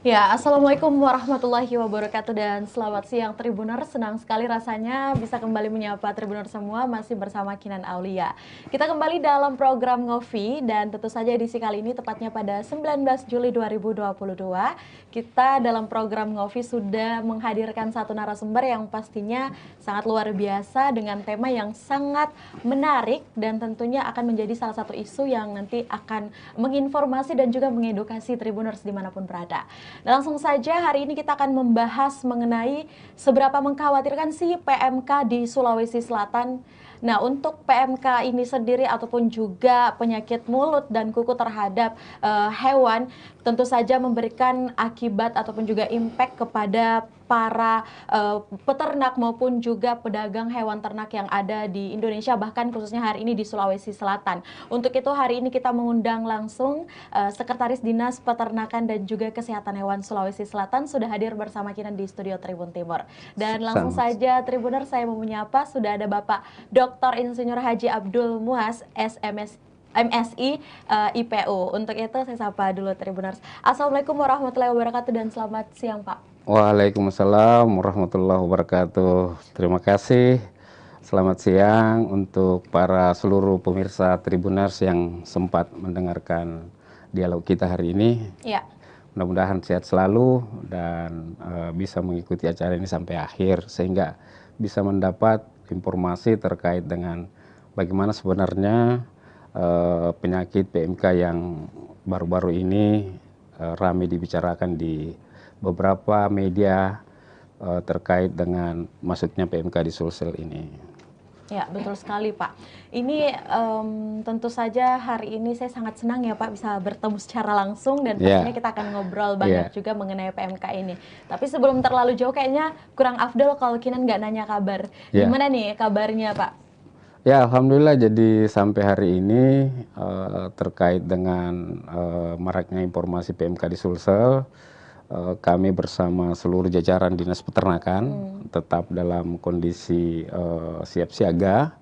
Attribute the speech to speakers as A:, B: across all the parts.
A: Ya, Assalamualaikum warahmatullahi wabarakatuh dan selamat siang Tribuners. Senang sekali rasanya bisa kembali menyapa Tribuners semua masih bersama Kinan Aulia. Kita kembali dalam program Ngopi dan tentu saja edisi kali ini tepatnya pada 19 Juli 2022. Kita dalam program Ngopi sudah menghadirkan satu narasumber yang pastinya sangat luar biasa dengan tema yang sangat menarik dan tentunya akan menjadi salah satu isu yang nanti akan menginformasi dan juga mengedukasi Tribuners dimanapun berada. Langsung saja hari ini kita akan membahas mengenai seberapa mengkhawatirkan sih PMK di Sulawesi Selatan. Nah, untuk PMK ini sendiri ataupun juga penyakit mulut dan kuku terhadap hewan tentu saja memberikan akibat ataupun juga impact kepada para peternak maupun juga pedagang hewan ternak yang ada di Indonesia, bahkan khususnya hari ini di Sulawesi Selatan. Untuk itu hari ini kita mengundang langsung Sekretaris Dinas Peternakan dan juga Kesehatan Hewan Sulawesi Selatan sudah hadir bersama kita di studio Tribun Timur. Dan langsung saja Tribuner, saya mau menyapa sudah ada Bapak Dr. Insinyur Haji Abdul Muas MSI IPU. Untuk itu saya sapa dulu Tribuners. Assalamualaikum warahmatullahi wabarakatuh dan selamat siang Pak.
B: Waalaikumsalam warahmatullahi wabarakatuh. Terima kasih. Selamat siang untuk para seluruh pemirsa Tribuners yang sempat mendengarkan dialog kita hari ini.
A: Ya.
B: Mudah-mudahan sehat selalu dan bisa mengikuti acara ini sampai akhir sehingga bisa mendapat informasi terkait dengan bagaimana sebenarnya penyakit PMK yang baru-baru ini ramai dibicarakan di beberapa media terkait dengan masuknya PMK di Sulsel ini.
A: Ya, betul sekali Pak. Ini tentu saja hari ini saya sangat senang ya Pak bisa bertemu secara langsung dan pastinya kita akan ngobrol banyak juga mengenai PMK ini. Tapi sebelum terlalu jauh kayaknya kurang afdol kalau Kinan nggak nanya kabar. Gimana nih kabarnya Pak?
B: Ya, alhamdulillah jadi sampai hari ini terkait dengan maraknya informasi PMK di Sulsel, kami bersama seluruh jajaran Dinas Peternakan tetap dalam kondisi siap siaga,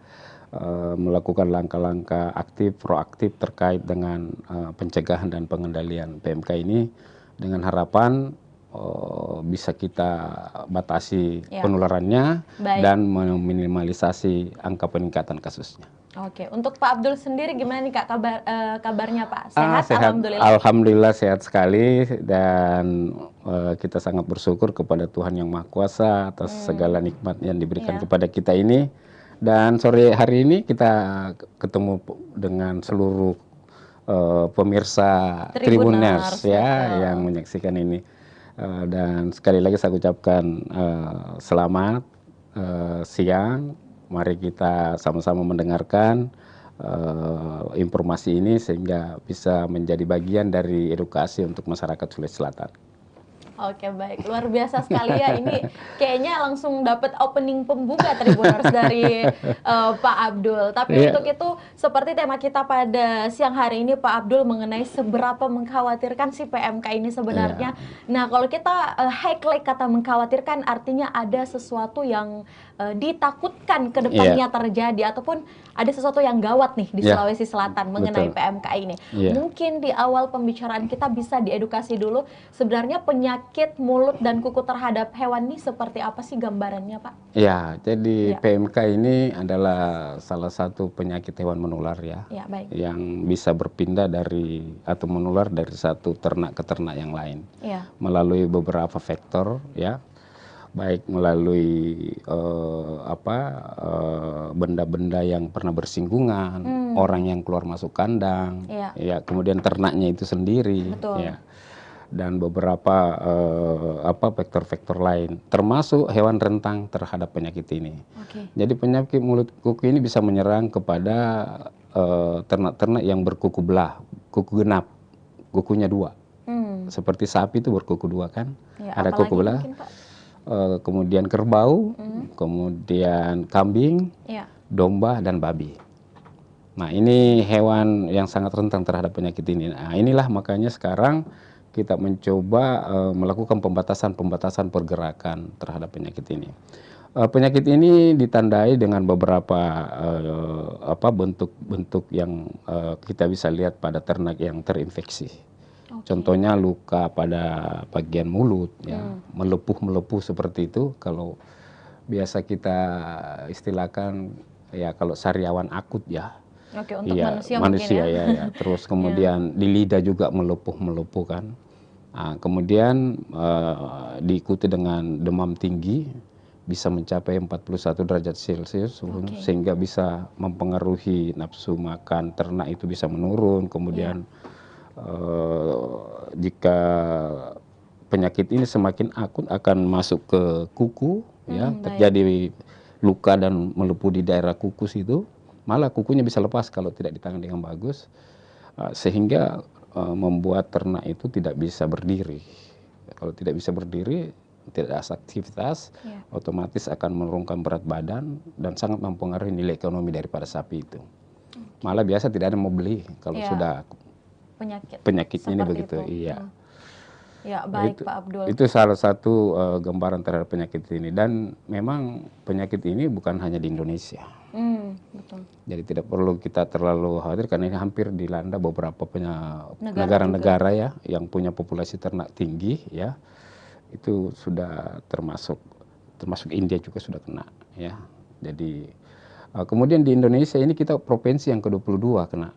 B: melakukan langkah-langkah aktif, proaktif terkait dengan pencegahan dan pengendalian PMK ini dengan harapan bisa kita batasi penularannya dan meminimalisasi angka peningkatan kasusnya.
A: Oke, untuk Pak Abdul sendiri gimana nih Kak kabarnya Pak? Sehat? Alhamdulillah.
B: Alhamdulillah sehat sekali dan kita sangat bersyukur kepada Tuhan Yang Maha Kuasa atas segala nikmat yang diberikan kepada kita ini. Dan sore hari ini kita ketemu dengan seluruh pemirsa Tribuners ya yang menyaksikan ini. Dan sekali lagi saya ucapkan selamat siang. Mari kita sama-sama mendengarkan informasi ini sehingga bisa menjadi bagian dari edukasi untuk masyarakat Sulawesi Selatan.
A: Oke, baik, luar biasa sekali ya. Ini kayaknya langsung dapat opening pembuka Tribuners dari Pak Abdul. Tapi untuk itu seperti tema kita pada siang hari ini Pak Abdul mengenai seberapa mengkhawatirkan si PMK ini sebenarnya. Nah, kalau kita highlight kata mengkhawatirkan artinya ada sesuatu yang ditakutkan ke depannya terjadi ataupun ada sesuatu yang gawat nih di Sulawesi Selatan mengenai PMK ini. Mungkin di awal pembicaraan kita bisa diedukasi dulu sebenarnya penyakit mulut dan kuku terhadap hewan ini seperti apa sih gambarannya Pak?
B: Ya, jadi PMK ini adalah salah satu penyakit hewan menular ya, yang bisa berpindah dari atau menular dari satu ternak ke ternak yang lain melalui beberapa faktor ya. Baik melalui benda-benda yang pernah bersinggungan, orang yang keluar masuk kandang, ya kemudian ternaknya itu sendiri, ya, dan beberapa faktor-faktor lain, termasuk hewan rentang terhadap penyakit ini. Jadi penyakit mulut kuku ini bisa menyerang kepada ternak-ternak yang berkuku belah, kuku genap, kukunya dua, seperti sapi itu berkuku dua kan, ada kuku belah. Kemudian kerbau, kemudian kambing, domba, dan babi. Nah, ini hewan yang sangat rentan terhadap penyakit ini. Nah, inilah makanya sekarang kita mencoba melakukan pembatasan pergerakan terhadap penyakit ini. Penyakit ini ditandai dengan beberapa bentuk-bentuk yang kita bisa lihat pada ternak yang terinfeksi. Contohnya luka pada bagian mulut, ya, melepuh-melepuh seperti itu. Kalau biasa kita istilahkan, ya kalau sariawan akut, ya.
A: Untuk
B: ya,
A: manusia mungkin
B: ya, ya. Terus kemudian di lidah juga melepuh-melepuh kan. Nah, kemudian diikuti dengan demam tinggi, bisa mencapai 41 derajat Celcius, sehingga bisa mempengaruhi nafsu makan ternak itu bisa menurun. Kemudian jika penyakit ini semakin akut akan masuk ke kuku, ya, terjadi luka dan melepuh di daerah kuku itu. Malah kukunya bisa lepas kalau tidak ditangani dengan bagus, sehingga membuat ternak itu tidak bisa berdiri. Kalau tidak bisa berdiri, tidak ada aktivitas, otomatis akan menurunkan berat badan dan sangat mempengaruhi nilai ekonomi daripada sapi itu. Malah biasa tidak ada yang mau beli kalau sudah penyakit ini begitu. Iya.
A: Ya, baik Pak Abdul.
B: Itu salah satu gambaran terhadap penyakit ini, dan memang penyakit ini bukan hanya di Indonesia.
A: Betul.
B: Jadi tidak perlu kita terlalu khawatir karena ini hampir dilanda beberapa negara-negara ya yang punya populasi ternak tinggi, ya. Itu sudah termasuk India juga sudah kena, ya. Jadi kemudian di Indonesia ini kita provinsi yang ke-22 kena.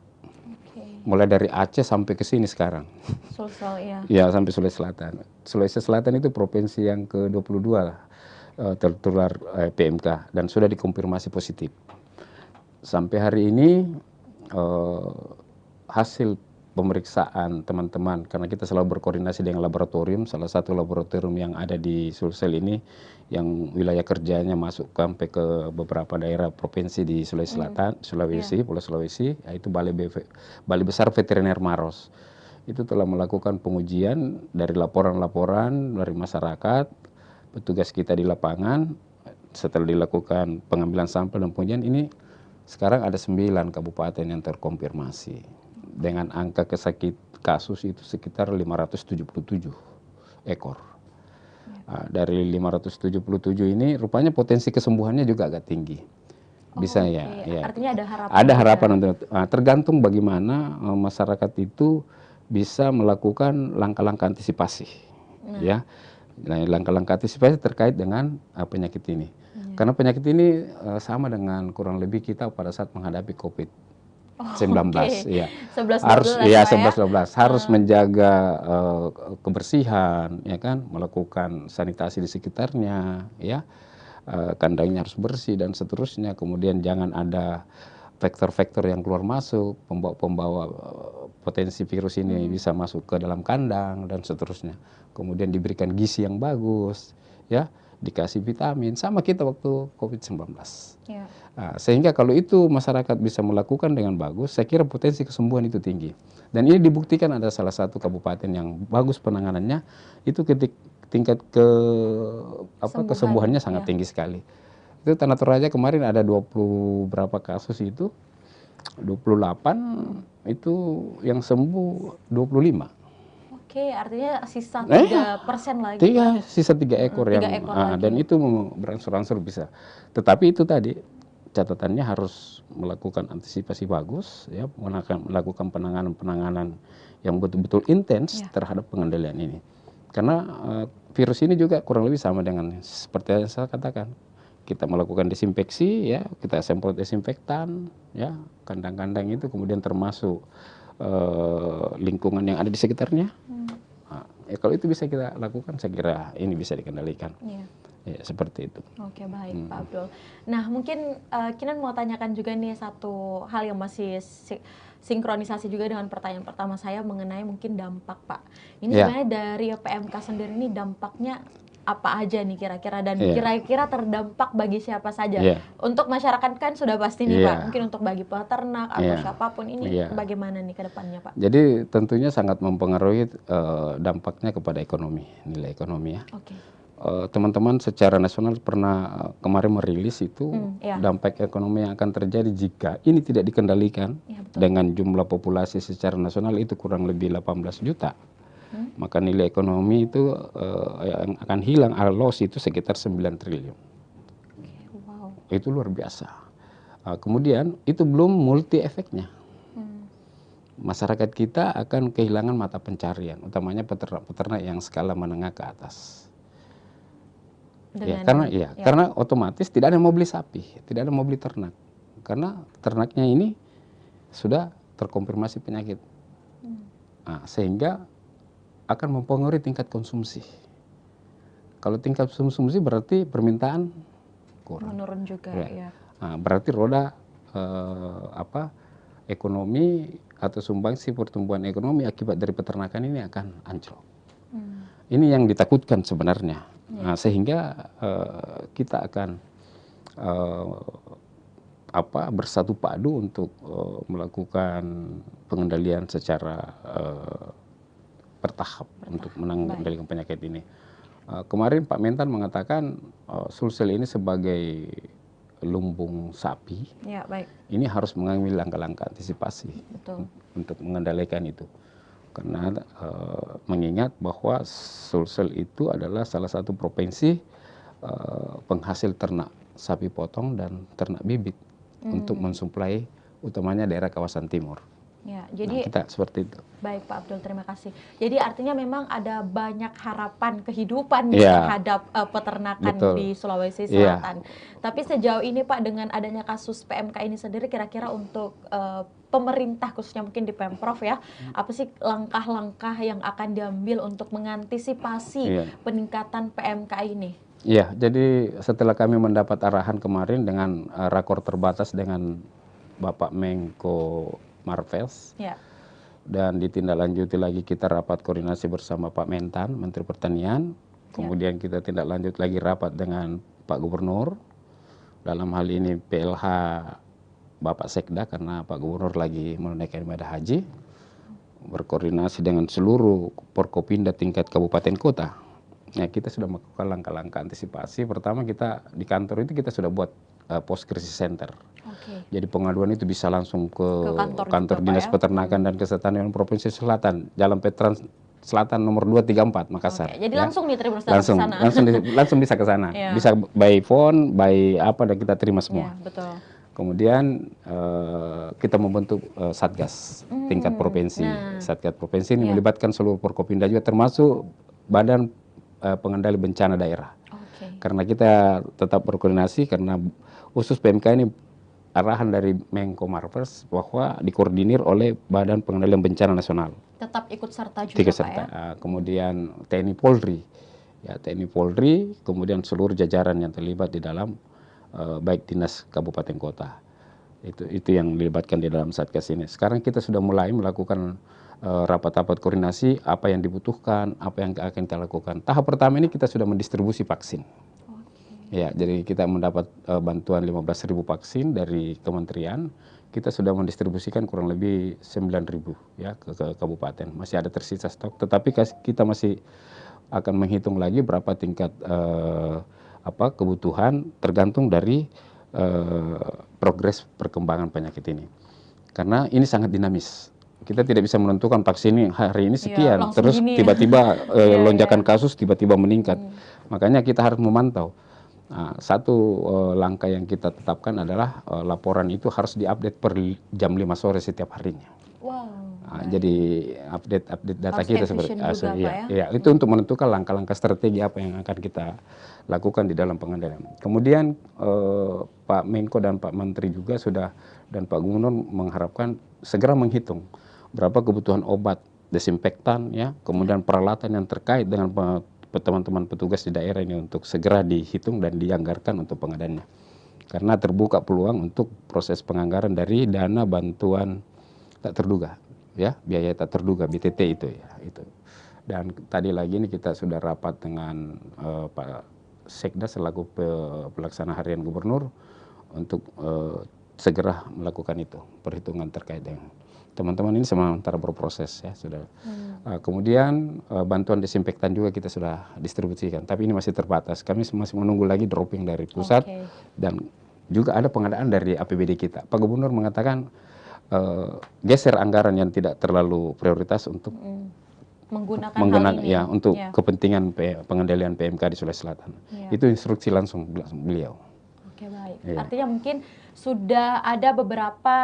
B: Mulai dari Aceh sampai ke sini sekarang.
A: Sulsel, ya.
B: Ya, sampai Sulawesi Selatan. Sulawesi Selatan itu provinsi yang ke-22 tertular PMK dan sudah dikonfirmasi positif. Sampai hari ini hasil pemeriksaan teman-teman, karena kita selalu berkoordinasi dengan laboratorium, salah satu laboratorium yang ada di Sulsel ini yang wilayah kerjanya masuk sampai ke beberapa daerah provinsi di Sulawesi Selatan, Pulau Sulawesi, yaitu Balai Besar Veteriner Maros. Itu telah melakukan pengujian dari laporan-laporan dari masyarakat, petugas kita di lapangan. Setelah dilakukan pengambilan sampel dan pengujian, ini sekarang ada 9 kabupaten yang terkonfirmasi dengan angka kasus itu sekitar 577 ekor. Dari 577 ini rupanya potensi kesembuhannya juga agak tinggi. Bisa ya.
A: Artinya ada harapan.
B: Ada harapan untuk tergantung bagaimana masyarakat itu bisa melakukan langkah-langkah antisipasi. Ya. Nah, langkah-langkah antisipasi terkait dengan penyakit ini. Karena penyakit ini sama dengan kurang lebih kita pada saat menghadapi COVID-19, ya. 11-12 harus menjaga kebersihan, ya kan, melakukan sanitasi di sekitarnya, ya. Kandangnya harus bersih dan seterusnya. Kemudian jangan ada vektor-vektor yang keluar masuk, pembawa potensi virus ini bisa masuk ke dalam kandang dan seterusnya. Kemudian diberikan gizi yang bagus, ya, dikasih vitamin, sama kita waktu COVID-19. Sehingga kalau itu masyarakat bisa melakukan dengan bagus, saya kira potensi kesembuhan itu tinggi. Dan ini dibuktikan ada salah satu kabupaten yang bagus penanganannya, itu tingkat kesembuhannya sangat tinggi sekali. Itu Tanah Toraja kemarin ada 20 berapa kasus itu, 28 itu yang sembuh 25.
A: Artinya sisa 3% lagi.
B: Sisa 3 ekor yang dan itu berangsur-angsur bisa. Tetapi itu tadi catatannya harus melakukan antisipasi bagus, ya, melakukan penanganan yang betul-betul intens terhadap pengendalian ini. Karena virus ini juga kurang lebih sama dengan seperti yang saya katakan. Kita melakukan desinfeksi, ya, kita semprot desinfektan, ya, kandang-kandang itu, kemudian termasuk lingkungan yang ada di sekitarnya. Kalau itu bisa kita lakukan, saya kira ini bisa dikendalikan. Ya, seperti itu.
A: Oke, baik Pak Abdul. Nah, mungkin Kinan mau tanyakan juga nih satu hal yang masih sinkronisasi juga dengan pertanyaan pertama saya mengenai mungkin dampak, Pak. Ini sebenarnya dari PMK sendiri ini dampaknya apa aja nih kira-kira, dan kira-kira terdampak bagi siapa saja? Untuk masyarakat kan sudah pasti nih Pak, mungkin untuk bagi peternak atau siapapun ini bagaimana nih ke depannya Pak?
B: Jadi tentunya sangat mempengaruhi dampaknya kepada ekonomi, nilai ekonomi, ya. Teman-teman secara nasional pernah kemarin merilis itu dampak ekonomi yang akan terjadi jika ini tidak dikendalikan dengan jumlah populasi secara nasional itu kurang lebih 18 juta. Maka nilai ekonomi itu yang akan hilang, loss itu sekitar 9 triliun. Itu luar biasa. Kemudian itu belum multi efeknya. masyarakat kita akan kehilangan mata pencarian, utamanya peternak-peternak yang skala menengah ke atas. Karena otomatis tidak ada yang mau beli sapi, tidak ada yang mau beli ternak, karena ternaknya ini sudah terkonfirmasi penyakit, sehingga akan mempengaruhi tingkat konsumsi. Kalau tingkat konsumsi berarti permintaan kurang,
A: menurun juga, ya.
B: Berarti roda ekonomi atau sumbangsi pertumbuhan ekonomi akibat dari peternakan ini akan anjlok. Ini yang ditakutkan sebenarnya. Sehingga kita akan bersatu padu untuk melakukan pengendalian secara bertahap untuk mengendalikan penyakit ini. Kemarin Pak Mentan mengatakan Sulsel ini sebagai lumbung sapi, ini harus mengambil langkah-langkah antisipasi untuk mengendalikan itu. Karena mengingat bahwa Sulsel itu adalah salah satu provinsi penghasil ternak sapi potong dan ternak bibit untuk mensuplai utamanya daerah kawasan timur.
A: Ya, jadi
B: kita seperti itu.
A: Baik Pak Abdul, terima kasih. Jadi artinya memang ada banyak harapan kehidupan terhadap peternakan di Sulawesi Selatan. Tapi sejauh ini Pak, dengan adanya kasus PMK ini sendiri, kira-kira untuk pemerintah khususnya mungkin di Pemprov ya, apa sih langkah-langkah yang akan diambil untuk mengantisipasi peningkatan PMK ini?
B: Iya, jadi setelah kami mendapat arahan kemarin dengan rakor terbatas dengan Bapak Menko Marves, dan ditindaklanjuti lagi kita rapat koordinasi bersama Pak Mentan, Menteri Pertanian, kemudian kita tindak lanjut lagi rapat dengan Pak Gubernur, dalam hal ini PLH Bapak Sekda karena Pak Gubernur lagi menunaikan ibadah haji, berkoordinasi dengan seluruh Porkopinda tingkat kabupaten kota. Nah, kita sudah melakukan langkah-langkah antisipasi. Pertama, kita di kantor itu kita sudah buat pos krisis center. Jadi pengaduan itu bisa langsung ke kantor Dinas Peternakan dan Kesehatan Provinsi Selatan, Jalan Veteran Selatan nomor 234 Makassar.
A: Jadi langsung diterima ke sana.
B: Langsung bisa ke sana. Bisa by phone, by dan kita terima semua.
A: Betul.
B: Kemudian kita membentuk Satgas tingkat provinsi. Satgas provinsi ini melibatkan seluruh Porkopinda juga, termasuk Badan Pengendali Bencana Daerah. Karena kita tetap berkoordinasi, karena khusus PMK ini arahan dari Menko Marves bahwa dikoordinir oleh Badan Pengendalian Bencana Nasional.
A: Tetap ikut serta juga Pak ya?
B: Kemudian TNI Polri, TNI Polri, kemudian seluruh jajaran yang terlibat di dalam baik dinas kabupaten kota. Itu yang dilibatkan di dalam Satgas ini. Sekarang kita sudah mulai melakukan rapat-rapat koordinasi, apa yang dibutuhkan, apa yang akan kita lakukan. Tahap pertama ini kita sudah mendistribusi vaksin. Ya, jadi kita mendapat bantuan 15.000 vaksin dari kementerian. Kita sudah mendistribusikan kurang lebih 9.000 ya ke kabupaten. Masih ada tersisa stok, tetapi kita masih akan menghitung lagi berapa tingkat kebutuhan tergantung dari progres perkembangan penyakit ini. Karena ini sangat dinamis. Kita tidak bisa menentukan vaksin ini hari ini sekian, terus tiba-tiba lonjakan kasus tiba-tiba meningkat. Makanya kita harus memantau. Satu langkah yang kita tetapkan adalah laporan itu harus diupdate per jam 5 sore setiap harinya. Jadi update data kita seperti itu untuk menentukan langkah-langkah strategi apa yang akan kita lakukan di dalam pengendalian. Kemudian Pak Menko dan Pak Menteri juga sudah, dan Pak Gubernur mengharapkan segera menghitung berapa kebutuhan obat, desinfektan, kemudian peralatan yang terkait dengan teman-teman petugas di daerah ini untuk segera dihitung dan dianggarkan untuk pengadaannya. Karena terbuka peluang untuk proses penganggaran dari dana bantuan tak terduga, biaya tak terduga BTT itu itu. Dan tadi lagi ini kita sudah rapat dengan Pak Sekda selaku pelaksana harian Gubernur untuk segera melakukan itu perhitungan terkait dengan teman-teman ini sementara berproses sudah. Kemudian bantuan desinfektan juga kita sudah distribusikan, tapi ini masih terbatas. Kami masih menunggu lagi dropping dari pusat dan juga ada pengadaan dari APBD kita. Pak Gubernur mengatakan geser anggaran yang tidak terlalu prioritas untuk menggunakan untuk kepentingan pengendalian PMK di Sulawesi Selatan. Itu instruksi langsung beliau.
A: Oke, baik. Artinya mungkin sudah ada beberapa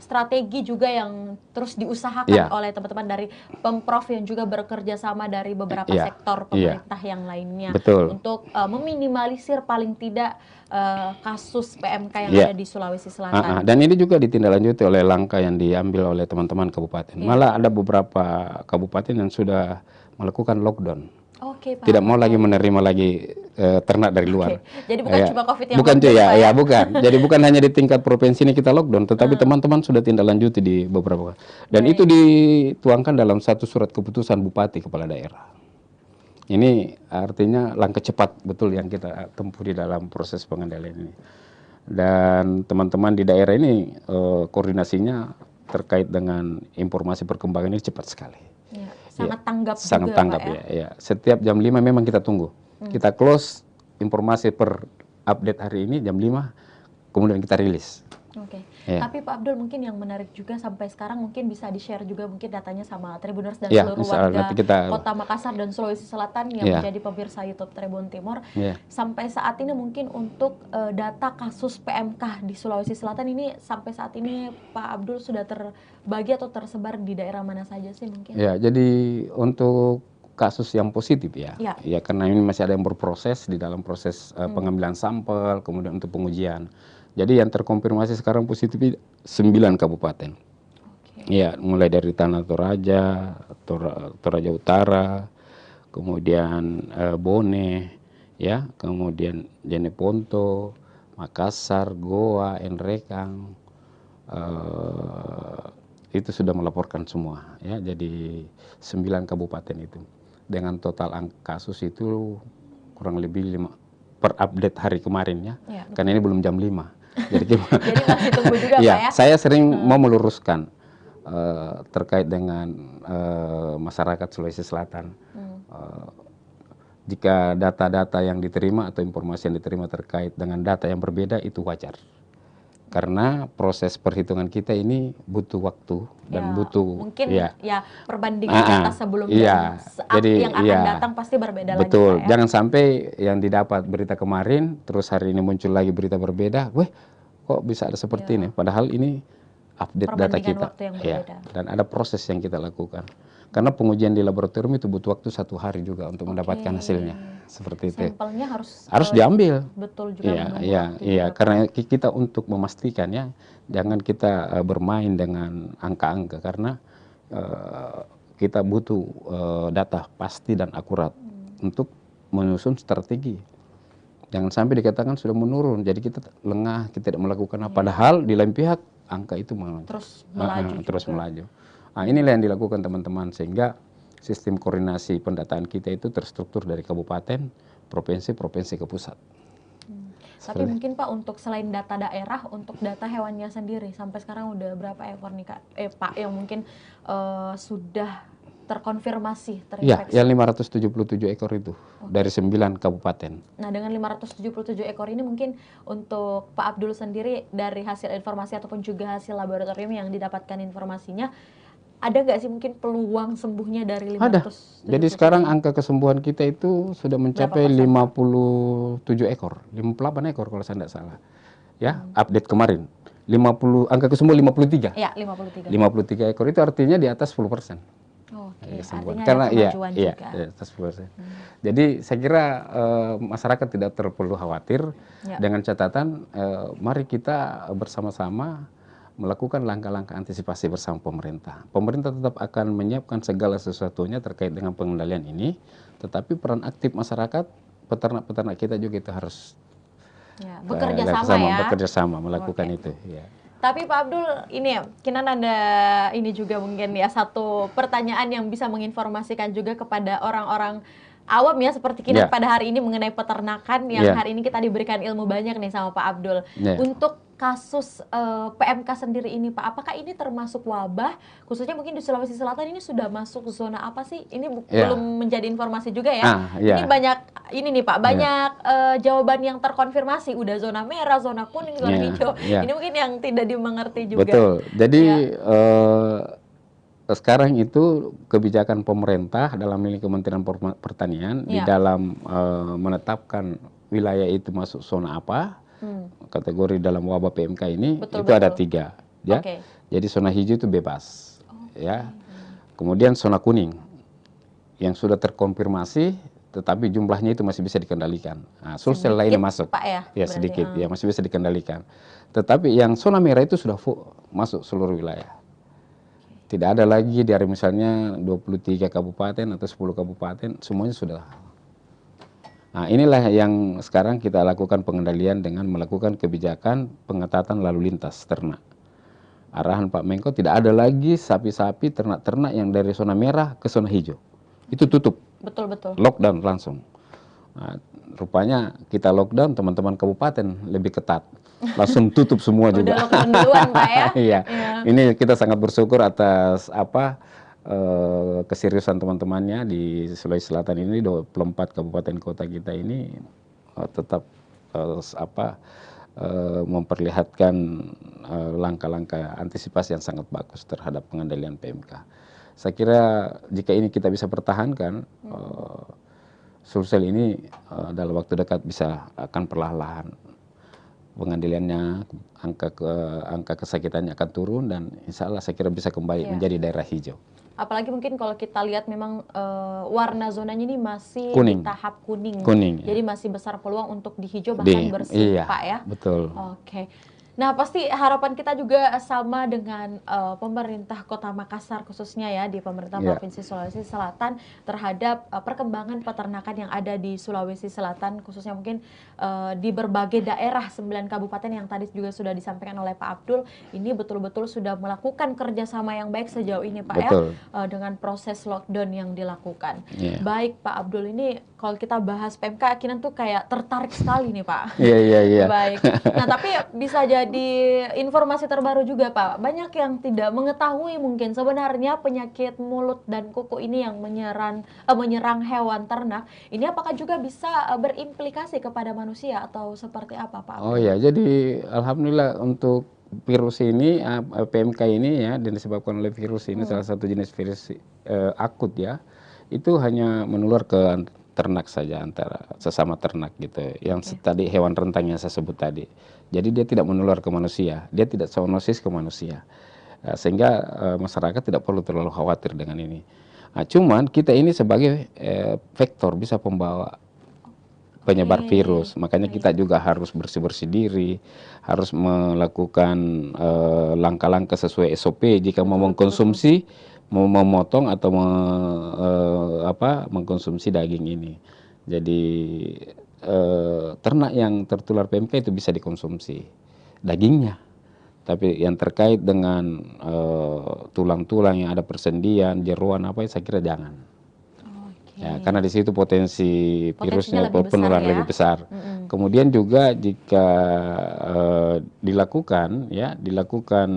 A: strategi juga yang terus diusahakan oleh teman-teman dari Pemprov yang juga bekerja sama dari beberapa sektor pemerintah yang lainnya.
B: Betul.
A: Untuk meminimalisir paling tidak kasus PMK yang ada di Sulawesi Selatan.
B: Dan ini juga ditindaklanjuti oleh langkah yang diambil oleh teman-teman kabupaten. Malah ada beberapa kabupaten yang sudah melakukan lockdown. Tidak mau lagi menerima lagi ternak dari luar.
A: Jadi bukan cuma COVID yang
B: bukan bukan. Jadi bukan hanya di tingkat provinsi ini kita lockdown, tetapi teman-teman sudah tindak lanjuti di beberapa. Dan itu dituangkan dalam satu surat keputusan bupati kepala daerah. Ini artinya langkah cepat betul yang kita tempuh di dalam proses pengendalian ini. Dan teman-teman di daerah ini koordinasinya terkait dengan informasi perkembangan ini cepat sekali.
A: Sangat tanggap
B: sangat
A: juga,
B: tanggap
A: Pak,
B: ya. Setiap jam 5 memang kita tunggu. Kita close informasi per update hari ini jam 5, kemudian kita rilis.
A: Tapi Pak Abdul, mungkin yang menarik juga sampai sekarang mungkin bisa di-share juga mungkin datanya sama Tribuners dan seluruh warga Kota Makassar dan Sulawesi Selatan yang menjadi pemirsa YouTube Tribun Timur. Sampai saat ini mungkin untuk data kasus PMK di Sulawesi Selatan ini sampai saat ini Pak Abdul sudah terbagi atau tersebar di daerah mana saja sih mungkin?
B: Ya, jadi untuk kasus yang positif ya karena ini masih ada yang berproses di dalam proses pengambilan sampel, kemudian untuk pengujian. Jadi yang terkonfirmasi sekarang positif 9 kabupaten. Ya, mulai dari Tanah Toraja, Toraja Utara, kemudian Bone, ya, kemudian Jeneponto, Makassar, Goa, Enrekang, itu sudah melaporkan semua, ya. Jadi 9 kabupaten itu. Dengan total angka kasus itu kurang lebih 5 per update hari kemarin ya. Karena ini belum jam 5. Jadi
A: masih tunggu juga Pak ya?
B: Saya sering mau meluruskan terkait dengan masyarakat Sulawesi Selatan. Jika data-data yang diterima atau informasi yang diterima terkait dengan data yang berbeda itu wajar. Karena proses perhitungan kita ini butuh waktu dan butuh
A: mungkin perbandingan data sebelumnya saat yang akan datang pasti berbeda lagi.
B: Betul. Jangan sampai yang didapat berita kemarin terus hari ini muncul lagi berita berbeda. Kok bisa ada seperti ini? Padahal ini update data kita. Dan ada proses yang kita lakukan. Karena pengujian di laboratorium itu butuh waktu 1 hari juga untuk mendapatkan hasilnya. Seperti itu.
A: Sampelnya
B: harus diambil.
A: Betul juga.
B: Karena kita untuk memastikan ya, jangan kita bermain dengan angka-angka karena kita butuh data pasti dan akurat untuk menyusun strategi. Jangan sampai dikatakan sudah menurun, jadi kita lengah, kita tidak melakukan apa. Padahal di lain pihak angka itu terus melaju. Nah, inilah yang dilakukan teman-teman sehingga sistem koordinasi pendataan kita itu terstruktur dari kabupaten, provinsi ke pusat.
A: Tapi mungkin Pak untuk selain data daerah, untuk data hewannya sendiri sampai sekarang udah berapa ekor nih Pak yang mungkin sudah terkonfirmasi terinfeksi?
B: Ya, yang 577 ekor itu dari 9 kabupaten.
A: Nah, dengan 577 ekor ini mungkin untuk Pak Abdul sendiri dari hasil informasi ataupun juga hasil laboratorium yang didapatkan informasinya, ada nggak sih mungkin peluang sembuhnya dari 577?
B: Ada. Jadi sekarang angka kesembuhan kita itu sudah mencapai 57 ekor, 58 ekor kalau saya tidak salah. Ya, update kemarin. Angka kesembuhan 53.
A: Ya, 53.
B: 53 ekor itu artinya di atas 10%.
A: Artinya
B: karena
A: ada kemajuan juga.
B: Atas 10%. Jadi saya kira masyarakat tidak perlu khawatir dengan catatan mari kita bersama-sama melakukan langkah-langkah antisipasi bersama pemerintah. Pemerintah tetap akan menyiapkan segala sesuatunya terkait dengan pengendalian ini, tetapi peran aktif masyarakat, peternak-peternak kita juga itu harus bekerja sama melakukan itu. Ya.
A: Tapi Pak Abdul, ini ya, Kinan ada ini juga mungkin ya satu pertanyaan yang bisa menginformasikan juga kepada orang-orang awam ya seperti Kinan pada hari ini mengenai peternakan yang hari ini kita diberikan ilmu banyak nih sama Pak Abdul. Untuk kasus PMK sendiri ini Pak, apakah ini termasuk wabah? Khususnya mungkin di Sulawesi Selatan ini sudah masuk zona apa sih? Ini belum menjadi informasi juga ya. Ini banyak ini nih Pak, banyak jawaban yang terkonfirmasi. Udah zona merah, zona kuning, zona hijau. Ini mungkin yang tidak dimengerti juga.
B: Betul. Jadi sekarang itu kebijakan pemerintah dalam ini Kementerian Pertanian di dalam menetapkan wilayah itu masuk zona apa. kategori dalam wabah PMK ini itu ada 3 ya. Jadi zona hijau itu bebas ya. Kemudian zona kuning yang sudah terkonfirmasi tetapi jumlahnya itu masih bisa dikendalikan. Nah, Sulsel lainnya masuk.
A: Pak, ya
B: sedikit ya masih bisa dikendalikan. Tetapi yang zona merah itu sudah masuk seluruh wilayah. Tidak ada lagi dari misalnya 23 kabupaten atau 10 kabupaten, semuanya sudah. Nah, inilah yang sekarang kita lakukan pengendalian dengan melakukan kebijakan pengetatan lalu lintas ternak. Arahan Pak Menko tidak ada lagi sapi-sapi, ternak-ternak yang dari zona merah ke zona hijau. Itu tutup.
A: Betul.
B: Lockdown langsung. Nah, rupanya kita lockdown, teman-teman kabupaten lebih ketat. Langsung tutup semua juga.
A: Udah lockdown duluan, Pak ya?
B: Iya. Ini kita sangat bersyukur atas keseriusan teman-temannya di Sulawesi Selatan ini, 24 kabupaten kota kita ini tetap memperlihatkan langkah-langkah antisipasi yang sangat bagus terhadap pengendalian PMK. Saya kira jika ini kita bisa pertahankan, Sulsel ini dalam waktu dekat akan perlahan-lahan pengendaliannya, angka kesakitannya akan turun dan insya Allah saya kira bisa kembali menjadi daerah hijau.
A: Apalagi mungkin kalau kita lihat memang warna zonanya ini masih
B: kuning.
A: Di tahap kuning.
B: Ya.
A: Jadi masih besar peluang untuk di hijau bahkan bersih,
B: iya,
A: Pak ya.
B: Betul.
A: Oke. Nah, pasti harapan kita juga sama dengan pemerintah Kota Makassar khususnya ya, di pemerintah Provinsi Sulawesi Selatan terhadap perkembangan peternakan yang ada di Sulawesi Selatan, khususnya mungkin di berbagai daerah 9 kabupaten yang tadi juga sudah disampaikan oleh Pak Abdul, ini betul-betul sudah melakukan kerjasama yang baik sejauh ini, Pak.
B: Betul.
A: Ya, dengan proses lockdown yang dilakukan. Baik, Pak Abdul, ini kalau kita bahas PMK, Kinan tuh kayak tertarik sekali nih, Pak.
B: Iya.
A: Baik. Nah, tapi bisa jadi informasi terbaru juga, Pak. Banyak yang tidak mengetahui mungkin sebenarnya penyakit mulut dan kuku ini yang menyerang hewan ternak. Ini apakah juga bisa berimplikasi kepada manusia atau seperti apa, Pak?
B: Oh ya, jadi alhamdulillah untuk virus ini, PMK ini ya, dan disebabkan oleh virus ini, salah satu jenis virus akut ya, itu hanya menular ke ternak saja, antara sesama ternak gitu. Yang tadi hewan rentang yang saya sebut tadi. Jadi dia tidak menular ke manusia, dia tidak zoonosis ke manusia. Sehingga masyarakat tidak perlu terlalu khawatir dengan ini. Nah, cuman kita ini sebagai vektor bisa pembawa penyebar virus. Makanya kita juga harus bersih-bersih diri, harus melakukan langkah-langkah sesuai SOP jika mau mengkonsumsi, mau memotong atau mengkonsumsi daging ini. Jadi ternak yang tertular PMK itu bisa dikonsumsi dagingnya, tapi yang terkait dengan tulang-tulang yang ada persendian, jeroan saya kira jangan. Ya, karena di situ potensi virusnya penularan lebih besar. Kemudian juga jika dilakukan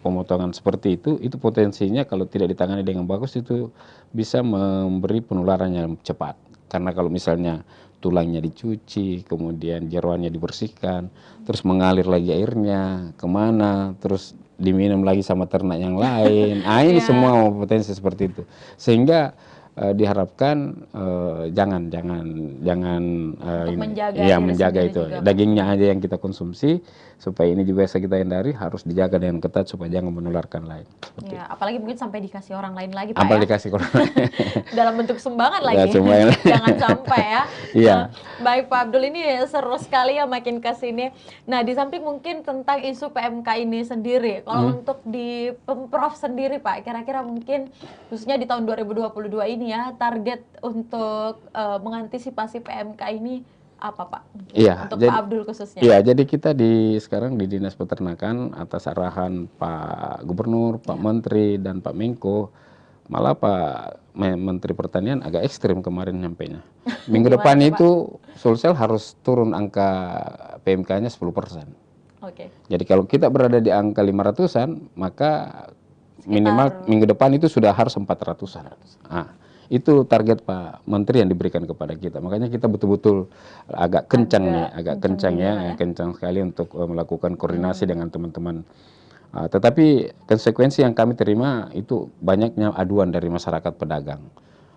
B: pemotongan seperti itu potensinya kalau tidak ditangani dengan bagus itu bisa memberi penularan yang cepat. Karena kalau misalnya tulangnya dicuci, kemudian jeroannya dibersihkan, terus mengalir lagi airnya kemana, terus diminum lagi sama ternak yang lain. Ini semua potensi seperti itu. Sehingga diharapkan jangan menjaga itu dagingnya aja yang kita konsumsi, supaya ini juga bisa kita hindari, harus dijaga dengan ketat supaya jangan menularkan lain.
A: Apalagi mungkin sampai dikasih orang lain lagi, Pak.
B: Dikasih orang lain.
A: Dalam bentuk sumbangan lagi. Jangan sampai ya.
B: Iya.
A: Baik, Pak Abdul, ini seru sekali ya makin ke sini. Nah, di samping mungkin tentang isu PMK ini sendiri, kalau untuk di Pemprov sendiri, Pak, kira-kira mungkin khususnya di tahun 2022 ini ya, target untuk mengantisipasi PMK ini apa, Pak?
B: Iya,
A: untuk Pak Abdul khususnya.
B: Iya, jadi kita sekarang di Dinas Peternakan atas arahan Pak Gubernur, Pak Menteri dan Pak Menko, malah Pak Menteri Pertanian agak ekstrim kemarin nyampainya. Minggu depan itu Sulsel harus turun angka PMK-nya 10%. Jadi kalau kita berada di angka 500-an, maka minimal minggu depan itu sudah harus 400-an. Itu target Pak Menteri yang diberikan kepada kita. Makanya kita betul-betul agak kencang kencang sekali untuk melakukan koordinasi dengan teman-teman. Tetapi konsekuensi yang kami terima itu banyaknya aduan dari masyarakat pedagang.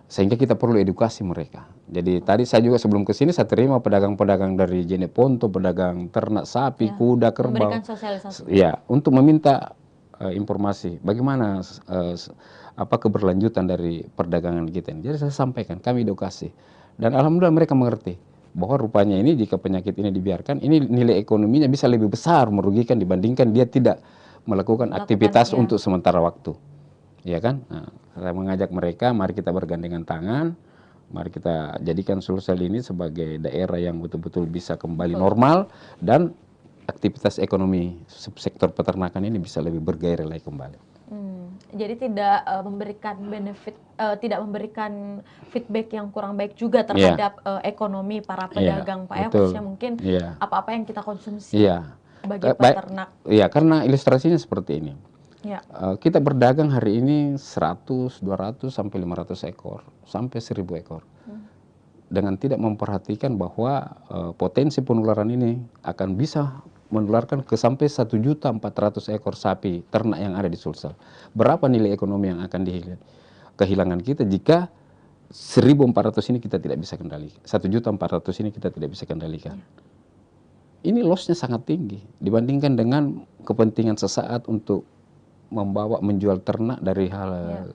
B: Sehingga kita perlu edukasi mereka. Jadi tadi saya juga sebelum ke sini saya terima pedagang-pedagang dari Jeneponto, pedagang ternak sapi, kuda, kerbau.
A: Memberikan sosialisasi.
B: Ya, untuk meminta informasi bagaimana keberlanjutan dari perdagangan kita ini. Jadi saya sampaikan, kami edukasi. Dan alhamdulillah mereka mengerti bahwa rupanya ini jika penyakit ini dibiarkan, ini nilai ekonominya bisa lebih besar merugikan dibandingkan dia tidak melakukan aktivitas untuk sementara waktu. Ya kan? Nah, saya mengajak mereka, mari kita bergandengan tangan, mari kita jadikan Sulsel ini sebagai daerah yang betul-betul bisa kembali normal dan aktivitas ekonomi sektor peternakan ini bisa lebih bergairah lagi kembali.
A: Jadi tidak memberikan benefit, tidak memberikan feedback yang kurang baik juga terhadap ekonomi para pedagang, Pak ya, khususnya mungkin apa-apa yang kita konsumsi bagi peternak. Iya,
B: karena ilustrasinya seperti ini. Kita berdagang hari ini 100, 200 sampai 500 ekor, sampai 1000 ekor. Dengan tidak memperhatikan bahwa potensi penularan ini akan bisa menularkan ke sampai 1.400.000 ekor sapi ternak yang ada di Sulsel. Berapa nilai ekonomi yang akan kehilangan kita jika 1.400 ini kita tidak bisa kendalikan, 1.400 ini kita tidak bisa kendalikan. Ini lossnya sangat tinggi dibandingkan dengan kepentingan sesaat untuk menjual ternak dari hal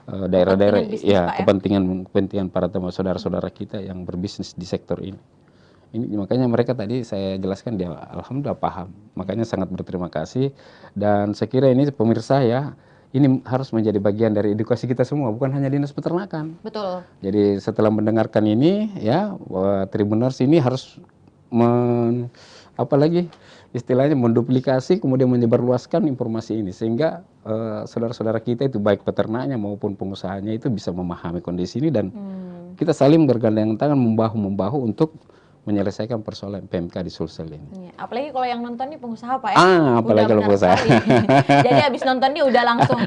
B: daerah-daerah kepentingan para saudara-saudara kita yang berbisnis di sektor ini. Makanya mereka tadi saya jelaskan dia alhamdulillah paham. Makanya sangat berterima kasih dan saya kira ini pemirsa ya, ini harus menjadi bagian dari edukasi kita semua, bukan hanya Dinas Peternakan.
A: Betul.
B: Jadi setelah mendengarkan ini ya, Tribuners ini harus istilahnya menduplikasi kemudian menyebarluaskan informasi ini sehingga saudara-saudara kita itu baik peternaknya maupun pengusahanya itu bisa memahami kondisi ini dan kita saling bergandengan tangan membahu-membahu untuk menyelesaikan persoalan PMK di Sulsel ini.
A: Apalagi kalau yang nonton nih pengusaha, Pak ya.
B: Apalagi kalau pengusaha.
A: Jadi habis nonton nih udah langsung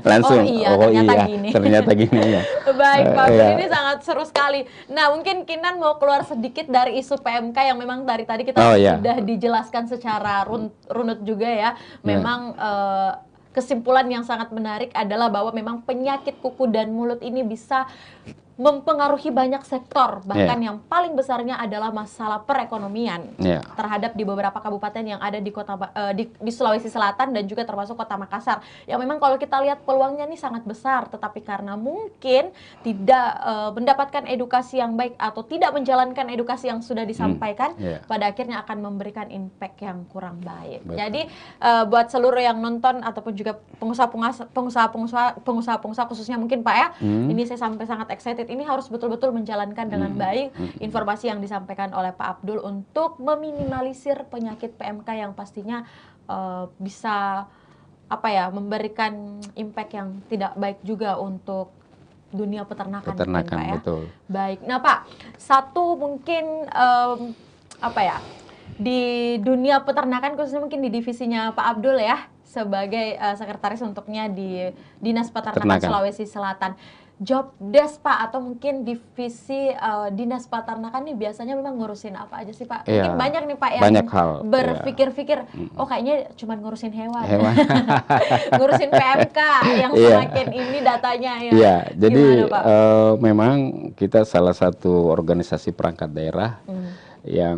A: ternyata gini ya. Baik Pak, ini sangat seru sekali. Nah mungkin Kinan mau keluar sedikit dari isu PMK yang memang dari tadi kita sudah dijelaskan secara runut juga ya. Memang kesimpulan yang sangat menarik adalah bahwa memang penyakit kuku dan mulut ini bisa mempengaruhi banyak sektor, bahkan yang paling besarnya adalah masalah perekonomian terhadap di beberapa kabupaten yang ada di kota di Sulawesi Selatan dan juga termasuk Kota Makassar. Yang memang kalau kita lihat peluangnya ini sangat besar, tetapi karena mungkin tidak mendapatkan edukasi yang baik atau tidak menjalankan edukasi yang sudah disampaikan, pada akhirnya akan memberikan impact yang kurang baik. Jadi buat seluruh yang nonton ataupun juga pengusaha-pengusaha khususnya mungkin Pak ya, ini saya sampai sangat excited. Ini harus betul-betul menjalankan dengan baik informasi yang disampaikan oleh Pak Abdul untuk meminimalisir penyakit PMK yang pastinya bisa memberikan impact yang tidak baik juga untuk dunia peternakan Pak ya.
B: Betul.
A: Baik. Nah Pak, satu mungkin di dunia peternakan khususnya mungkin di divisinya Pak Abdul ya sebagai sekretaris untuknya di Dinas Peternakan Sulawesi Selatan. Job desk Pak atau mungkin divisi Dinas Peternakan nih biasanya memang ngurusin apa aja sih Pak? Mungkin banyak nih Pak yang berpikir-pikir, oh kayaknya cuma ngurusin hewan. Ngurusin PMK yang semakin ini datanya ya.
B: Jadi memang kita salah satu organisasi perangkat daerah yang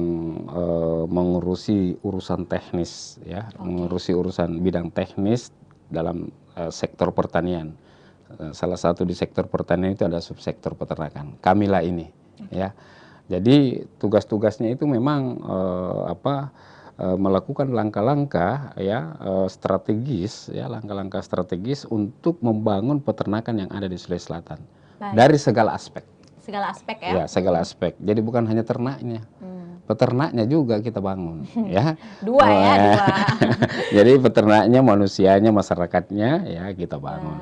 B: mengurusi urusan teknis ya, mengurusi urusan bidang teknis dalam sektor pertanian. Salah satu di sektor pertanian itu ada subsektor peternakan. Kamilah ini ya. Jadi tugas-tugasnya itu memang melakukan langkah-langkah ya strategis ya, langkah-langkah strategis untuk membangun peternakan yang ada di Sulawesi Selatan. Dari segala aspek.
A: Segala aspek ya.
B: Ya, segala aspek. Jadi bukan hanya ternaknya. Peternaknya juga kita bangun ya.
A: Dua.
B: Jadi peternaknya, manusianya, masyarakatnya ya kita bangun.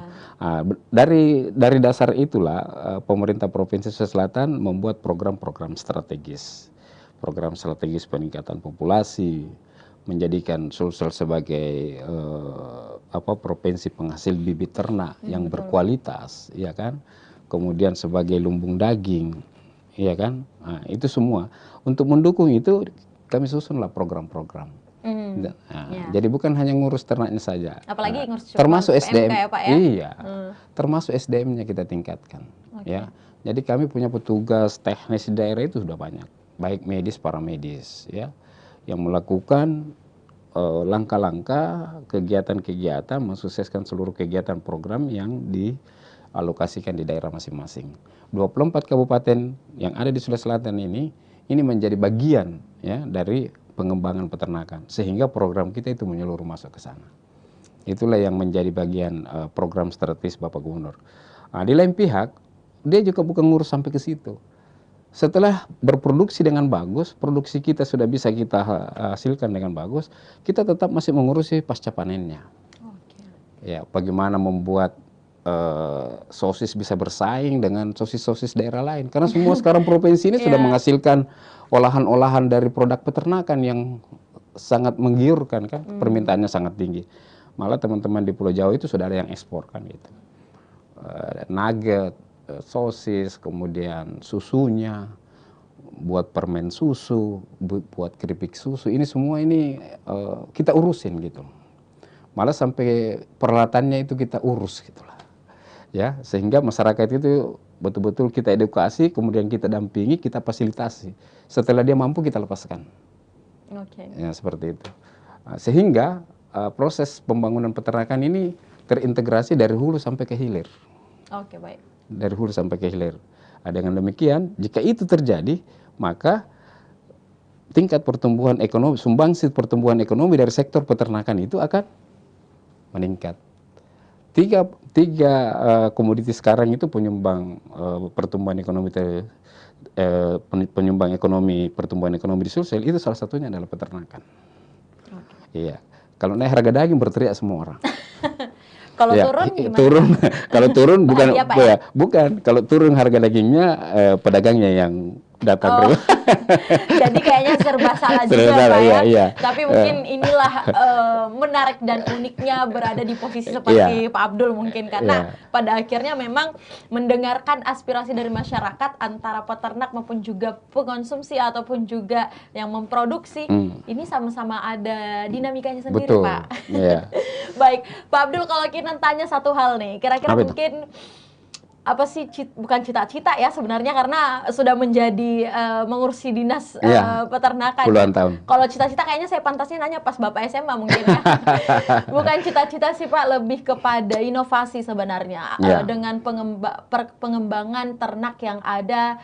B: Dari dasar itulah pemerintah Provinsi Sulawesi Selatan membuat program-program strategis. Program strategis peningkatan populasi, menjadikan Sulsel sebagai provinsi penghasil bibit ternak yang berkualitas, ya kan? Kemudian sebagai lumbung daging, ya kan? Nah, itu semua. Untuk mendukung itu kami susunlah program-program. Jadi bukan hanya ngurus ternaknya saja.
A: Apalagi ngurus
B: termasuk SDM.
A: PMK ya, Pak ya?
B: Iya. Termasuk SDM-nya kita tingkatkan, ya. Jadi kami punya petugas teknis di daerah itu sudah banyak, baik medis, paramedis, ya, yang melakukan langkah-langkah, kegiatan-kegiatan, mensukseskan seluruh kegiatan program yang dialokasikan di daerah masing-masing. 24 kabupaten yang ada di Sulawesi Selatan ini menjadi bagian ya dari pengembangan peternakan, sehingga program kita itu menyeluruh masuk ke sana. Itulah yang menjadi bagian program strategis Bapak Gubernur. Nah, di lain pihak, dia juga bukan ngurus sampai ke situ. Setelah berproduksi dengan bagus, produksi kita sudah bisa kita hasilkan dengan bagus, kita tetap masih mengurusi pasca panennya. Ya, bagaimana membuat sosis bisa bersaing dengan sosis-sosis daerah lain. Karena semua sekarang provinsi ini sudah menghasilkan olahan-olahan dari produk peternakan yang sangat menggiurkan kan, permintaannya sangat tinggi. Malah teman-teman di Pulau Jawa itu sudah ada yang ekspor kan gitu. Nugget, sosis, kemudian susunya, buat permen susu, buat keripik susu, ini semua ini kita urusin gitu. Malah sampai peralatannya itu kita urus gitulah. Ya, sehingga masyarakat itu betul-betul kita edukasi, kemudian kita dampingi, kita fasilitasi. Setelah dia mampu kita lepaskan. Ya, seperti itu. Sehingga proses pembangunan peternakan ini terintegrasi dari hulu sampai ke hilir.
A: Baik.
B: Dari hulu sampai ke hilir. Dengan demikian, jika itu terjadi, maka tingkat pertumbuhan ekonomi, sumbangsi pertumbuhan ekonomi dari sektor peternakan itu akan meningkat. Tiga komoditi sekarang itu penyumbang pertumbuhan ekonomi, penyumbang ekonomi, pertumbuhan ekonomi di Sulsel, itu salah satunya adalah peternakan. Iya. Kalau naik harga daging berteriak semua orang.
A: Kalau turun gimana?
B: Kalau turun bukan
A: ya?
B: Bukan. Kalau turun harga dagingnya pedagangnya yang datang.
A: Jadi kayaknya serba salah juga Pak ya. Iya. Tapi mungkin inilah menarik dan uniknya berada di posisi seperti Pak Abdul mungkin, karena pada akhirnya memang mendengarkan aspirasi dari masyarakat, antara peternak maupun juga pengonsumsi ataupun juga yang memproduksi, ini sama-sama ada dinamikanya sendiri. Betul. Pak. Baik, Pak Abdul, kalau kita tanya satu hal nih, kira-kira mungkin apa sih, bukan cita-cita ya sebenarnya, karena sudah menjadi mengurusi dinas peternakan.
B: Puluhan tahun.
A: Kalau cita-cita kayaknya saya pantasnya nanya pas Bapak SMA mungkin ya. Bukan cita-cita sih Pak, lebih kepada inovasi sebenarnya. Dengan pengembangan ternak yang ada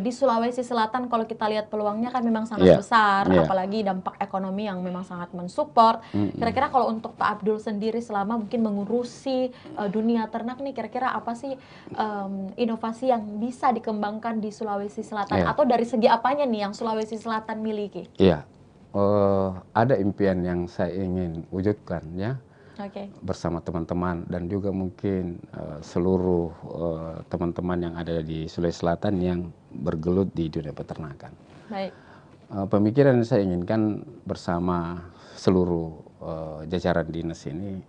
A: di Sulawesi Selatan, kalau kita lihat peluangnya kan memang sangat besar, apalagi dampak ekonomi yang memang sangat mensupport. Kira-kira kalau untuk Pak Abdul sendiri selama mungkin mengurusi dunia ternak nih, kira-kira apa sih inovasi yang bisa dikembangkan di Sulawesi Selatan, atau dari segi apanya nih yang Sulawesi Selatan miliki? Iya,
B: ada impian yang saya ingin wujudkan ya, bersama teman-teman dan juga mungkin seluruh teman-teman yang ada di Sulawesi Selatan yang bergelut di dunia peternakan.
A: Baik.
B: Pemikiran yang saya inginkan bersama seluruh jajaran dinas ini,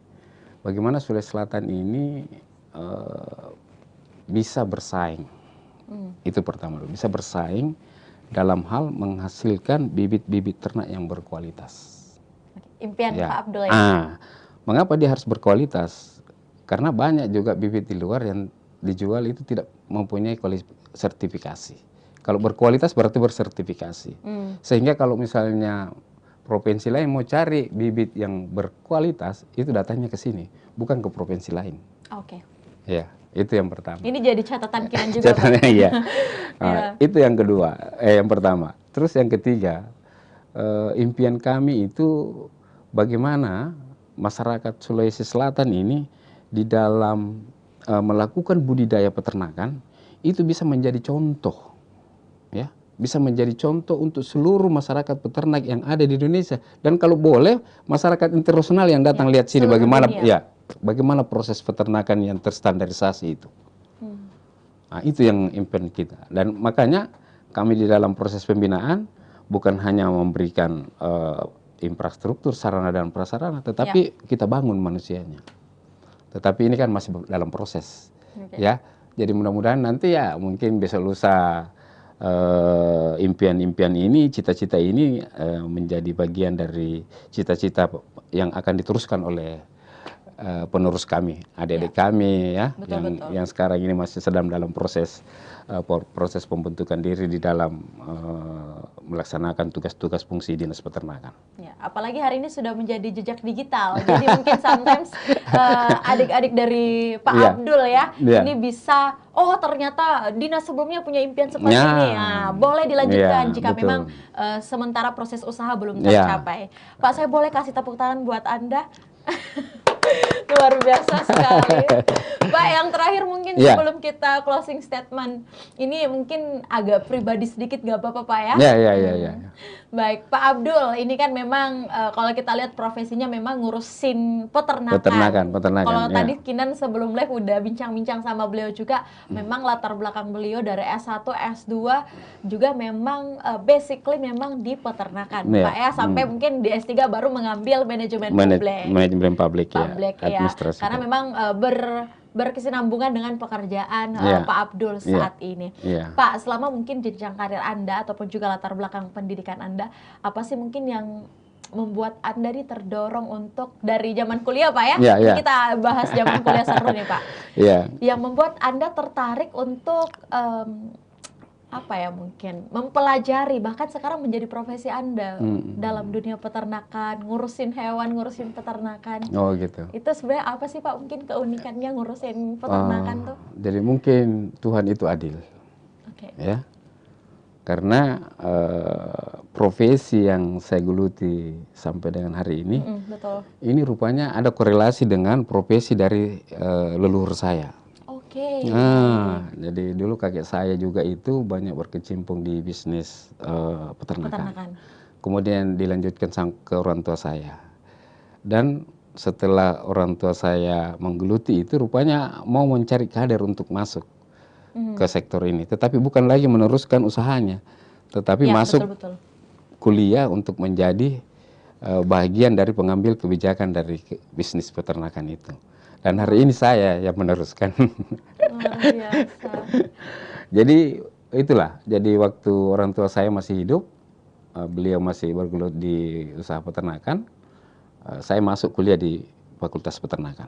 B: bagaimana Sulawesi Selatan ini bisa bersaing. Itu pertama dulu, bisa bersaing dalam hal menghasilkan bibit-bibit ternak yang berkualitas.
A: Impian Pak Abdul ya.
B: Mengapa dia harus berkualitas? Karena banyak juga bibit di luar yang dijual itu tidak mempunyai sertifikasi. Kalau berkualitas berarti bersertifikasi. Sehingga kalau misalnya provinsi lain mau cari bibit yang berkualitas, itu datangnya ke sini, bukan ke provinsi lain. Ya, itu yang pertama.
A: Ini jadi catatan Kinan juga, Pak.
B: Iya. Itu yang kedua, yang pertama. Terus yang ketiga, impian kami itu bagaimana masyarakat Sulawesi Selatan ini di dalam melakukan budidaya peternakan itu bisa menjadi contoh, ya, bisa menjadi contoh untuk seluruh masyarakat peternak yang ada di Indonesia. Dan kalau boleh masyarakat internasional yang datang lihat sini bagaimana bagaimana proses peternakan yang terstandarisasi itu. Nah, itu yang impian kita. Dan makanya kami di dalam proses pembinaan bukan hanya memberikan infrastruktur, sarana dan prasarana, tetapi kita bangun manusianya. Tetapi ini kan masih dalam proses. Ya, jadi mudah-mudahan nanti ya mungkin besok lusa impian-impian ini, cita-cita ini menjadi bagian dari cita-cita yang akan diteruskan oleh penerus kami, adik-adik kami ya,
A: betul.
B: yang sekarang ini masih sedang dalam proses pembentukan diri di dalam melaksanakan tugas-tugas fungsi dinas peternakan.
A: Ya, apalagi hari ini sudah menjadi jejak digital, jadi mungkin sometimes adik-adik dari Pak Abdul ya, ini bisa, oh ternyata dinas sebelumnya punya impian seperti ini, ya boleh dilanjutkan jika memang sementara proses usaha belum tercapai. Pak, saya boleh kasih tepuk tangan buat Anda? Luar biasa sekali. Pak, yang terakhir mungkin sebelum kita closing statement, ini mungkin agak pribadi sedikit, nggak apa-apa Pak ya?
B: Ya.
A: Baik, Pak Abdul, ini kan memang kalau kita lihat profesinya memang ngurusin peternakan. Kalau tadi Kinan sebelum live udah bincang-bincang sama beliau juga, memang latar belakang beliau dari S1, S2 juga memang basically memang di peternakan, Pak ya, sampai mungkin di S3 baru mengambil manajemen publik. Ya. Karena memang berkesinambungan dengan pekerjaan Pak Abdul saat ini. Pak, selama mungkin jenjang karir Anda ataupun juga latar belakang pendidikan Anda, apa sih mungkin yang membuat Anda nih terdorong untuk dari zaman kuliah Pak ya? Ini kita bahas zaman kuliah seru nih Pak. Yang membuat Anda tertarik untuk apa ya, mungkin mempelajari bahkan sekarang menjadi profesi Anda dalam dunia peternakan, ngurusin hewan, ngurusin peternakan.
B: Oh gitu.
A: Itu sebenarnya apa sih Pak mungkin keunikannya ngurusin peternakan tuh?
B: Jadi mungkin Tuhan itu adil. Ya. Karena profesi yang saya geluti sampai dengan hari ini, ini rupanya ada korelasi dengan profesi dari leluhur saya. Jadi dulu kakek saya juga itu banyak berkecimpung di bisnis peternakan. Kemudian dilanjutkan ke orang tua saya. Dan setelah orang tua saya menggeluti itu rupanya mau mencari kader untuk masuk ke sektor ini. Tetapi bukan lagi meneruskan usahanya, tetapi masuk kuliah untuk menjadi bagian dari pengambil kebijakan dari bisnis peternakan itu. Dan hari ini saya yang meneruskan. Luar biasa. Jadi itulah, jadi waktu orang tua saya masih hidup, beliau masih bergelut di usaha peternakan, saya masuk kuliah di Fakultas Peternakan.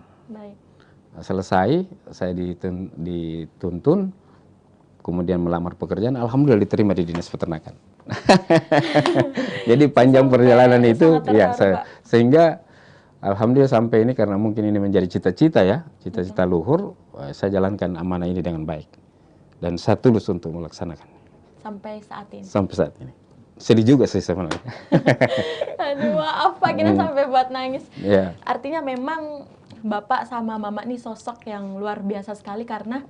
B: Selesai, saya dituntun, kemudian melamar pekerjaan, alhamdulillah diterima di Dinas Peternakan. Jadi panjang perjalanan itu, ya sehingga alhamdulillah sampai ini karena mungkin ini menjadi cita-cita ya, cita-cita luhur, saya jalankan amanah ini dengan baik. Dan saya tulus untuk melaksanakan.
A: Sampai saat ini?
B: Sampai saat ini. Sedih juga sih sebenarnya.
A: Aduh, maaf Pak, kita sampai buat nangis. Artinya memang Bapak sama Mama ini sosok yang luar biasa sekali karena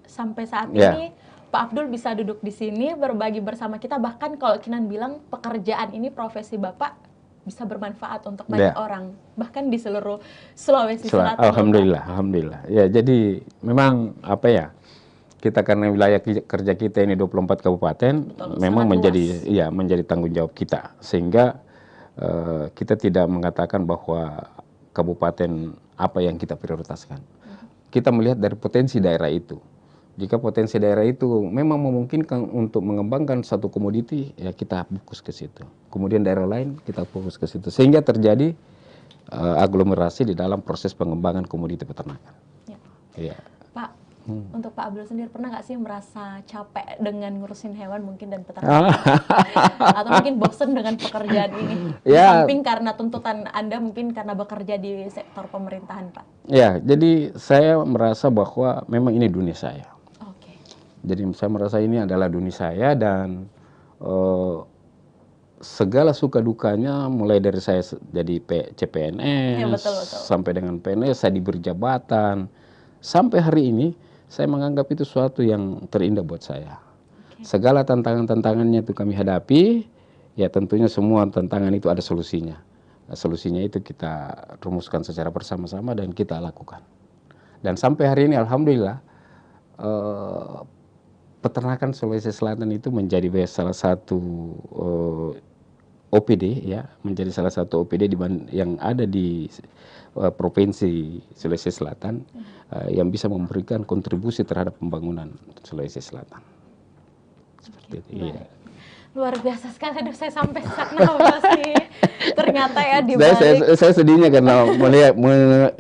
A: sampai saat ini Pak Abdul bisa duduk di sini berbagi bersama kita. Bahkan kalau Kinan bilang pekerjaan ini, profesi Bapak bisa bermanfaat untuk banyak orang, bahkan di seluruh Sulawesi Selatan.
B: Alhamdulillah. Ya, jadi memang apa ya, kita karena wilayah kerja kita ini 24 kabupaten, memang menjadi tanggung jawab kita, sehingga kita tidak mengatakan bahwa kabupaten apa yang kita prioritaskan. Kita melihat dari potensi daerah itu. Jika potensi daerah itu memang memungkinkan untuk mengembangkan satu komoditi, ya kita fokus ke situ. Kemudian daerah lain kita fokus ke situ. Sehingga terjadi aglomerasi di dalam proses pengembangan komoditi peternakan.
A: Pak, untuk Pak Abdul sendiri pernah nggak sih merasa capek dengan ngurusin hewan mungkin dan peternakan? Atau mungkin bosen dengan pekerjaan ini? Samping karena tuntutan Anda mungkin karena bekerja di sektor pemerintahan, Pak.
B: Ya, jadi saya merasa bahwa memang ini dunia saya. Jadi saya merasa ini adalah dunia saya dan segala suka dukanya mulai dari saya jadi CPNS sampai dengan PNS, saya diberi jabatan. Sampai hari ini saya menganggap itu suatu yang terindah buat saya. Segala tantangan-tantangannya itu kami hadapi, ya tentunya semua tantangan itu ada solusinya. Solusinya itu kita rumuskan secara bersama-sama dan kita lakukan. Dan sampai hari ini alhamdulillah peternakan Sulawesi Selatan itu menjadi salah satu OPD ya, menjadi salah satu OPD yang ada di provinsi Sulawesi Selatan yang bisa memberikan kontribusi terhadap pembangunan Sulawesi Selatan. Seperti itu.
A: Luar biasa sekali, aduh saya sampai sesak nafas nih. Ternyata ya di balik
B: saya sedihnya karena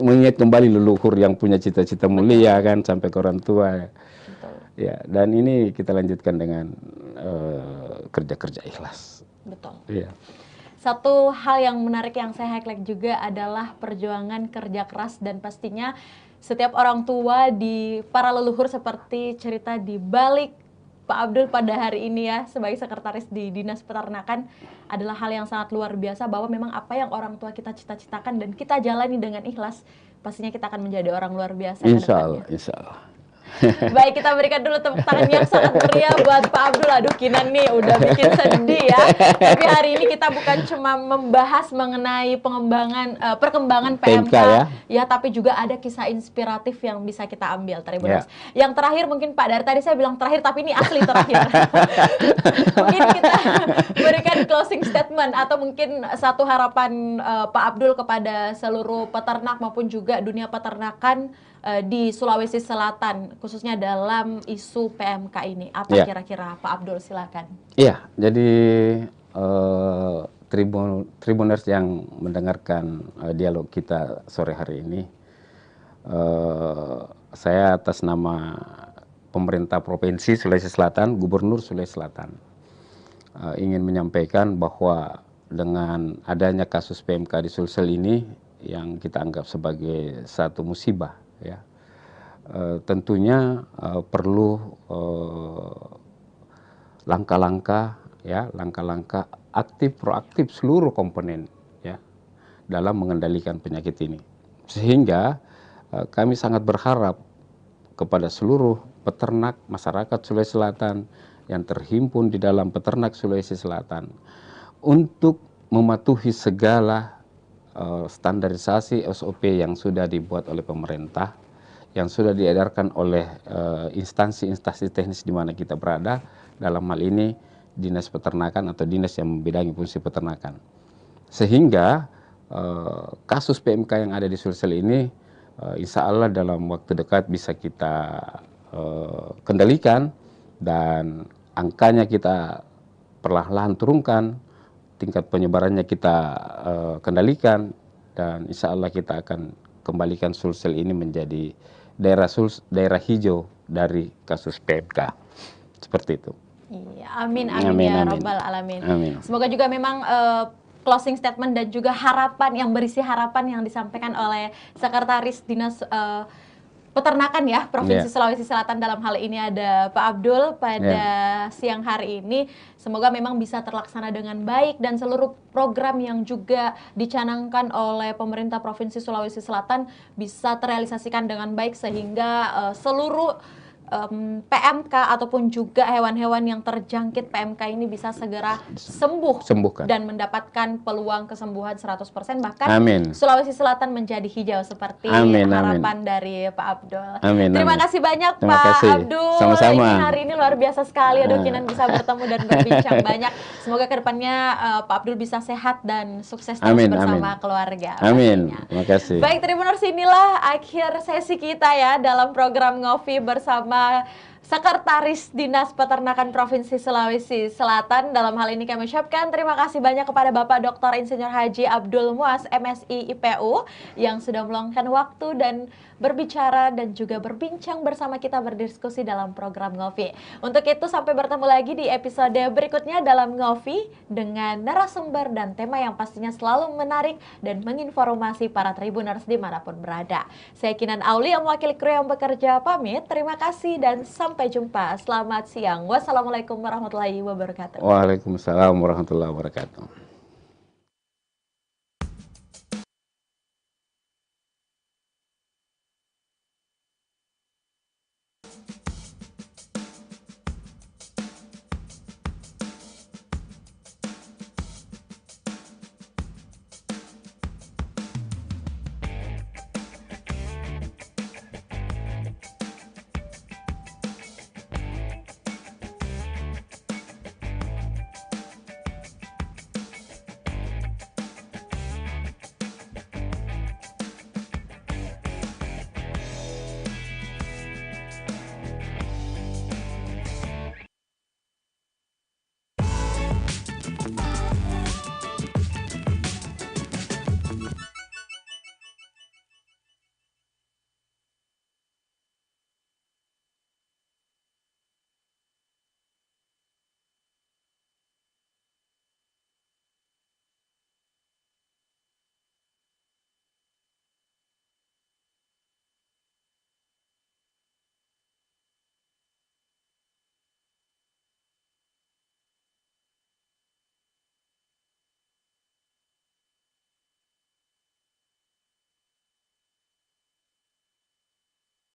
B: mengingat kembali leluhur yang punya cita-cita mulia kan sampai ke orang tua.
A: Betul.
B: Ya, dan ini kita lanjutkan dengan kerja-kerja ikhlas.
A: Betul.
B: Iya.
A: Satu hal yang menarik yang saya highlight juga adalah perjuangan kerja keras, dan pastinya setiap orang tua di para leluhur seperti cerita di balik Pak Abdul pada hari ini ya sebagai sekretaris di Dinas Peternakan adalah hal yang sangat luar biasa, bahwa memang apa yang orang tua kita cita-citakan dan kita jalani dengan ikhlas, pastinya kita akan menjadi orang luar biasa.
B: Insya Allah, insya Allah.
A: Baik, kita berikan dulu tepuk tangan yang sangat meriah buat Pak Abdul. Aduh, Kinan nih udah bikin sedih ya. Tapi hari ini kita bukan cuma membahas mengenai perkembangan PMK ya, tapi juga ada kisah inspiratif yang bisa kita ambil, Tribuners. Yang terakhir mungkin Pak, dari tadi saya bilang terakhir tapi ini asli terakhir. Mungkin kita berikan closing statement atau mungkin satu harapan Pak Abdul kepada seluruh peternak maupun juga dunia peternakan di Sulawesi Selatan, khususnya dalam isu PMK ini. Apa kira-kira Pak Abdul, silakan.
B: Iya, jadi Tribuners yang mendengarkan dialog kita sore hari ini, saya atas nama pemerintah Provinsi Sulawesi Selatan, Gubernur Sulawesi Selatan, ingin menyampaikan bahwa dengan adanya kasus PMK di Sulsel ini yang kita anggap sebagai satu musibah, ya, tentunya perlu langkah-langkah aktif proaktif seluruh komponen ya dalam mengendalikan penyakit ini, sehingga kami sangat berharap kepada seluruh peternak masyarakat Sulawesi Selatan yang terhimpun di dalam peternak Sulawesi Selatan untuk mematuhi segala standarisasi SOP yang sudah dibuat oleh pemerintah, yang sudah diedarkan oleh instansi-instansi teknis di mana kita berada, dalam hal ini Dinas Peternakan atau dinas yang membidangi fungsi peternakan. Sehingga kasus PMK yang ada di Sulsel ini insya Allah dalam waktu dekat bisa kita kendalikan dan angkanya kita perlahan-lahan turunkan, tingkat penyebarannya kita kendalikan, dan insya Allah kita akan kembalikan Sulsel ini menjadi daerah hijau dari kasus PMK. Seperti itu.
A: Iya, amin ya Rabbal Alamin. Amin. Semoga juga memang closing statement dan juga harapan yang berisi harapan yang disampaikan oleh Sekretaris Dinas Peternakan ya Provinsi Sulawesi Selatan, dalam hal ini ada Pak Abdul pada siang hari ini, semoga memang bisa terlaksana dengan baik dan seluruh program yang juga dicanangkan oleh pemerintah Provinsi Sulawesi Selatan bisa terrealisasikan dengan baik, sehingga seluruh PMK ataupun juga hewan-hewan yang terjangkit PMK ini bisa segera sembuhkan dan mendapatkan peluang kesembuhan 100%, bahkan Sulawesi Selatan menjadi hijau seperti harapan dari Pak Abdul. Terima kasih banyak Pak Abdul.
B: Sama-sama.
A: Hari ini luar biasa sekali, Kinan bisa bertemu dan berbincang banyak. Semoga kedepannya Pak Abdul bisa sehat dan sukses terus bersama keluarga.
B: Amin. Terima kasih.
A: Baik, Tribuners, inilah akhir sesi kita ya dalam program Ngopi bersama Sekretaris Dinas Peternakan Provinsi Sulawesi Selatan. Dalam hal ini kami ucapkan terima kasih banyak kepada Bapak Dr. Insinyur Haji Abdul Muaz, MSI IPU, yang sudah meluangkan waktu dan berbicara dan juga berbincang bersama kita, berdiskusi dalam program Ngopi. Untuk itu sampai bertemu lagi di episode berikutnya dalam Ngopi dengan narasumber dan tema yang pastinya selalu menarik dan menginformasi para Tribuners dimanapun berada. Saya Kinan Aulia, mewakili kru yang bekerja, pamit. Terima kasih dan sampai jumpa. Selamat siang. Wassalamualaikum warahmatullahi wabarakatuh.
B: Waalaikumsalam warahmatullahi wabarakatuh.